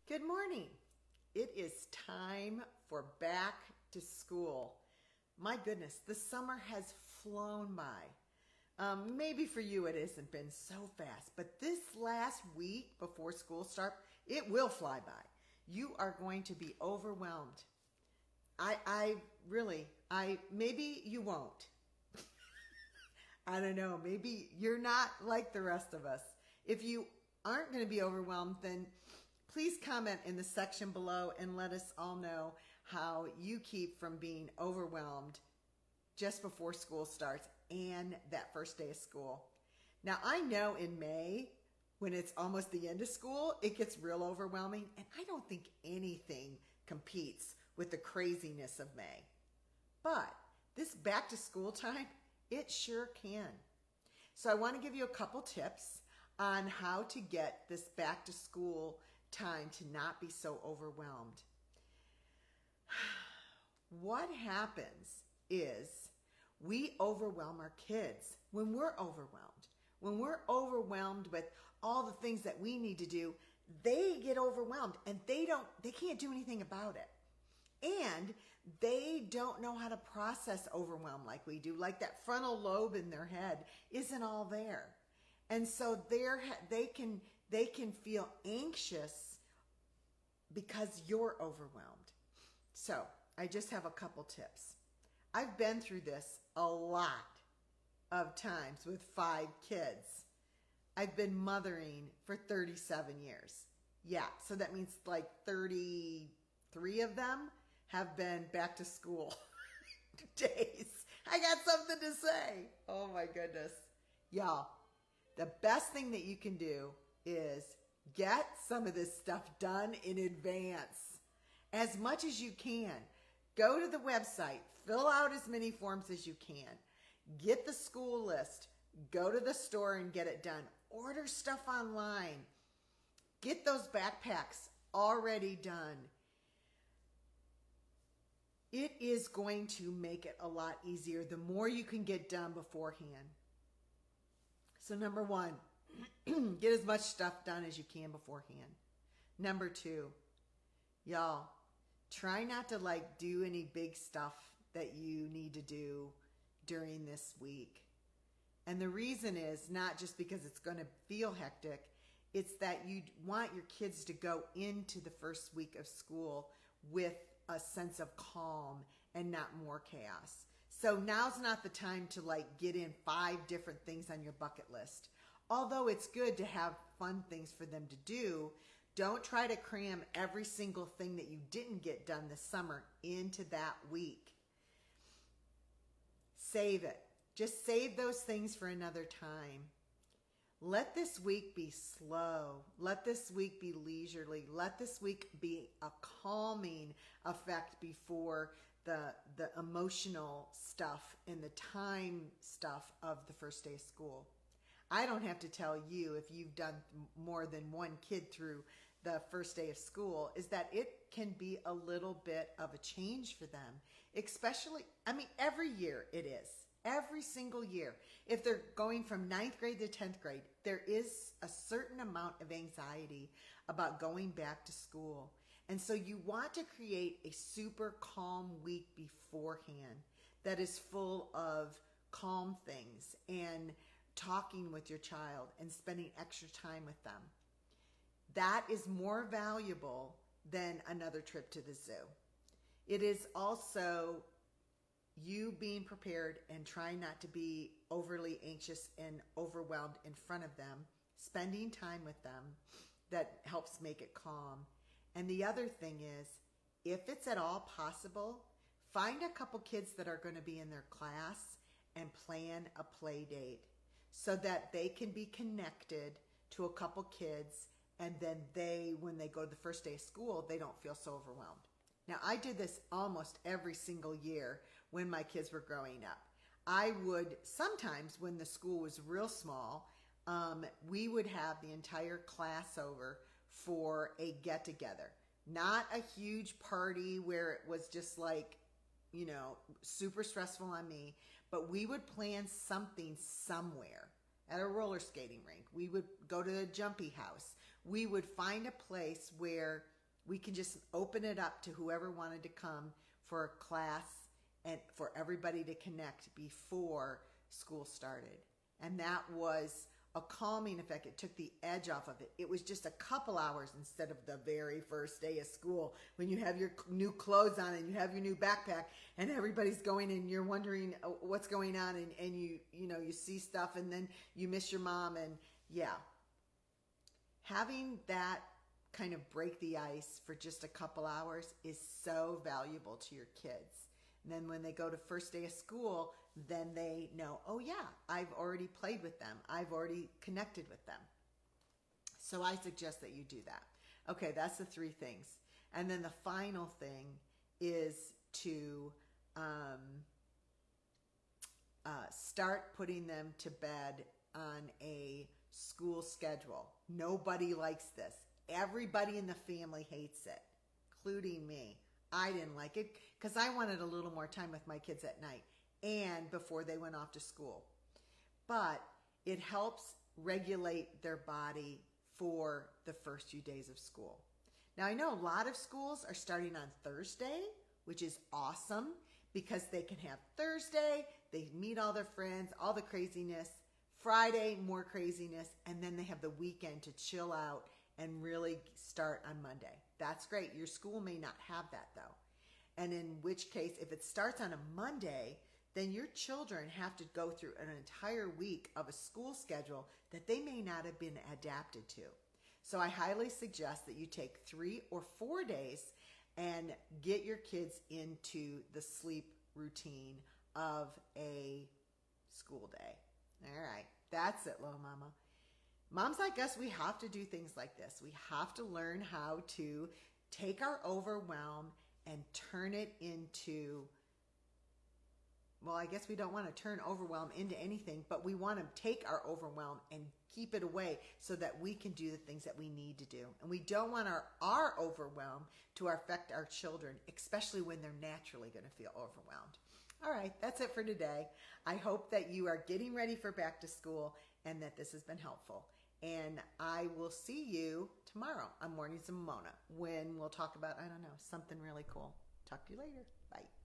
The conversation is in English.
Good morning. It is time for back to school. My goodness, the summer has flown by. Maybe for you it hasn't been so fast, but this last week before school starts, it will fly by. You are going to be overwhelmed. Maybe you won't. I don't know. Maybe you're not like the rest of us. If you aren't going to be overwhelmed, then please comment in the section below and let us all know how you keep from being overwhelmed just before school starts and that first day of school. Now, I know in May, when it's almost the end of school, it gets real overwhelming, and I don't think anything competes with the craziness of May. But this back to school time, it sure can. So I want to give you a couple tips on how to get this back to school time to not be so overwhelmed. What happens is we overwhelm our kids when we're overwhelmed. When we're overwhelmed with all the things that we need to do, they get overwhelmed and they can't do anything about it. And they don't know how to process overwhelm like we do. Like that frontal lobe in their head isn't all there. And so they can feel anxious because you're overwhelmed. So I just have a couple tips. I've been through this a lot of times with 5 kids. I've been mothering for 37 years. Yeah, so that means like 33 of them have been back to school days. I got something to say. Oh my goodness. Y'all, the best thing that you can do is get some of this stuff done in advance. As much as you can. Go to the website, fill out as many forms as you can. Get the school list, go to the store and get it done. Order stuff online. Get those backpacks already done. It is going to make it a lot easier the more you can get done beforehand. So number 1, get as much stuff done as you can beforehand. Number 2, y'all, try not to do any big stuff that you need to do during this week. And the reason is not just because it's going to feel hectic, it's that you want your kids to go into the first week of school with a sense of calm and not more chaos. So now's not the time to get in 5 different things on your bucket list. Although it's good to have fun things for them to do, don't try to cram every single thing that you didn't get done this summer into that week. Save it. Just save those things for another time. Let this week be slow. Let this week be leisurely. Let this week be a calming effect before the emotional stuff and the time stuff of the first day of school. I don't have to tell you, if you've done more than one kid through the first day of school, is that it can be a little bit of a change for them. Especially, every year it is. Every single year. If they're going from 9th grade to 10th grade, there is a certain amount of anxiety about going back to school. And so you want to create a super calm week beforehand that is full of calm things and talking with your child and spending extra time with them. That is more valuable than another trip to the zoo. It is also you being prepared and trying not to be overly anxious and overwhelmed in front of them, spending time with them that helps make it calm. And the other thing is, if it's at all possible, find a couple kids that are going to be in their class and plan a play date so that they can be connected to a couple kids, and then when they go to the first day of school, they don't feel so overwhelmed. Now, I did this almost every single year when my kids were growing up. I would sometimes, when the school was real small, we would have the entire class over for a get-together. Not a huge party where it was just super stressful on me, but we would plan something somewhere. At a roller skating rink. We would go to the jumpy house. We would find a place where we can just open it up to whoever wanted to come for a class and for everybody to connect before school started. And that was a calming effect. It took the edge off of it. It was just a couple hours instead of the very first day of school when you have your new clothes on and you have your new backpack and everybody's going and you're wondering what's going on, and you see stuff and then you miss your mom. And yeah, having that kind of break the ice for just a couple hours is so valuable to your kids. And then when they go to first day of school, then they know, oh yeah, I've already played with them. I've already connected with them. So I suggest that you do that. Okay, that's the 3 things. And then the final thing is to start putting them to bed on a school schedule. Nobody likes this. Everybody in the family hates it, including me. I didn't like it because I wanted a little more time with my kids at night and before they went off to school. But it helps regulate their body for the first few days of school. Now, I know a lot of schools are starting on Thursday, which is awesome because they can have Thursday, they meet all their friends, all the craziness. Friday, more craziness, and then they have the weekend to chill out and really start on Monday. That's great. Your school may not have that though. And in which case, if it starts on a Monday, then your children have to go through an entire week of a school schedule that they may not have been adapted to. So I highly suggest that you take 3 or 4 days and get your kids into the sleep routine of a school day. All right, that's it, little mama. Moms like us, we have to do things like this. We have to learn how to take our overwhelm and turn it into, well, I guess we don't want to turn overwhelm into anything, but we want to take our overwhelm and keep it away so that we can do the things that we need to do. And we don't want our overwhelm to affect our children, especially when they're naturally going to feel overwhelmed. All right, that's it for today. I hope that you are getting ready for back to school and that this has been helpful. And I will see you tomorrow on Mornings of Mona when we'll talk about, I don't know, something really cool. Talk to you later. Bye.